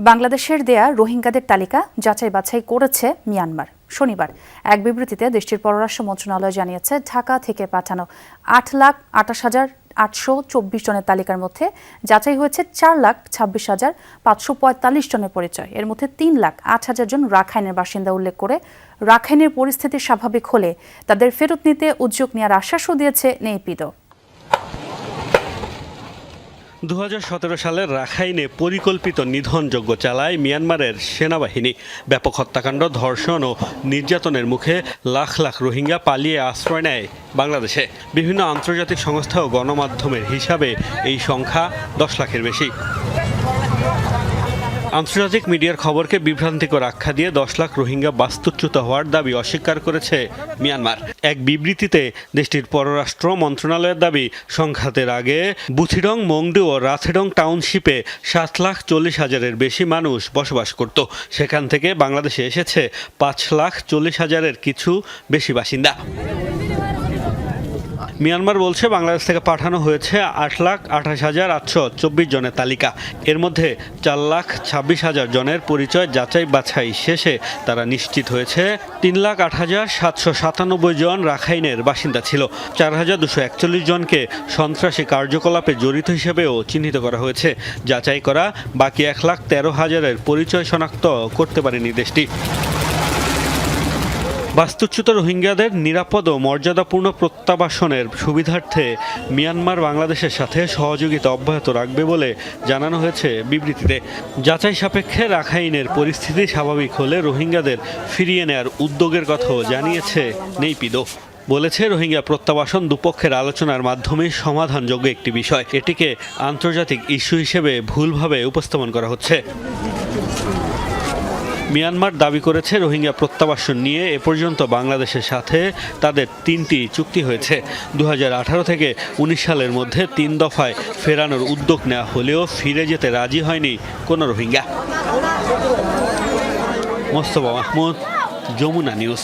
বাংলাদেশের দেয়া রোহিঙ্গাদের তালিকা যাচাই বাছাই করেছে মিয়ানমার। শনিবার এক বিবৃতিতে দেশটির পররাষ্ট্র মন্ত্রণালয় জানিয়েছে, ঢাকা থেকে পাঠানো 8,28,824 জনের তালিকার মধ্যে যাচাই হয়েছে 4,26,545 জনের পরিচয়। এর মধ্যে 3,08,000 জন রাখাইনের বাসিন্দা উল্লেখ করে রাখাইনের পরিস্থিতি স্বাভাবিক হলে তাদের ফেরত নিতে উদ্যোগ নেওয়ার আশ্বাসও দিয়েছে নেপিডো। 2017 সালের রাখাইনে পরিকল্পিত নিধনযজ্ঞ চালায় মিয়ানমারের সেনাবাহিনী। ব্যাপক হত্যাকাণ্ড, ধর্ষণ ও নির্যাতনের মুখে লাখ লাখ রোহিঙ্গা পালিয়ে আশ্রয় নেয় বাংলাদেশে। বিভিন্ন আন্তর্জাতিক সংস্থা ও গণমাধ্যমের হিসাবে এই সংখ্যা 10 লাখের বেশি। আন্তর্জাতিক মিডিয়ার খবরকে বিভ্রান্তিকর আখ্যা দিয়ে 10 লাখ রোহিঙ্গা বাস্তুচ্যুত হওয়ার দাবি অস্বীকার করেছে মিয়ানমার। এক বিবৃতিতে দেশটির পররাষ্ট্র মন্ত্রণালয়ের দাবি, সংঘাতের আগে বুথিডং, মংডু ও রাথেডং টাউনশিপে 7,40,000-এর বেশি মানুষ বসবাস করত। সেখান থেকে বাংলাদেশে এসেছে 5,40,000-এর কিছু বেশি বাসিন্দা। মিয়ানমার বলছে, বাংলাদেশ থেকে পাঠানো হয়েছে 8,28,824 জনের তালিকা। এর মধ্যে 4,26,000 জনের পরিচয় যাচাই বাছাই শেষে তারা নিশ্চিত হয়েছে। 3,08,797 জন রাখাইনের বাসিন্দা ছিল। 4,241 জনকে সন্ত্রাসী কার্যকলাপে জড়িত হিসেবেও চিহ্নিত করা হয়েছে। যাচাই করা বাকি 1,13,000-এর পরিচয় শনাক্ত করতে পারেনি দেশটি। বাস্তুচ্যুত রোহিঙ্গাদের নিরাপদ ও মর্যাদাপূর্ণ প্রত্যাবাসনের সুবিধার্থে মিয়ানমার বাংলাদেশের সাথে সহযোগিতা অব্যাহত রাখবে বলে জানানো হয়েছে বিবৃতিতে। যাচাই সাপেক্ষে রাখাইনের পরিস্থিতি স্বাভাবিক হলে রোহিঙ্গাদের ফিরিয়ে নেয়ার উদ্যোগের কথাও জানিয়েছে নেপিডো। বলেছে, রোহিঙ্গা প্রত্যাবাসন দুপক্ষের আলোচনার মাধ্যমে সমাধানযোগ্য একটি বিষয়। এটিকে আন্তর্জাতিক ইস্যু হিসেবে ভুলভাবে উপস্থাপন করা হচ্ছে। মিয়ানমার দাবি করেছে, রোহিঙ্গা প্রত্যাবাসন নিয়ে এ পর্যন্ত বাংলাদেশের সাথে তাদের 3টি চুক্তি হয়েছে। 2018 থেকে 19 সালের মধ্যে 3 দফায় ফেরানোর উদ্যোগ নেওয়া হলেও ফিরে যেতে রাজি হয়নি কোনো রোহিঙ্গা। মোস্তফা মাহমুদ, যমুনা নিউজ।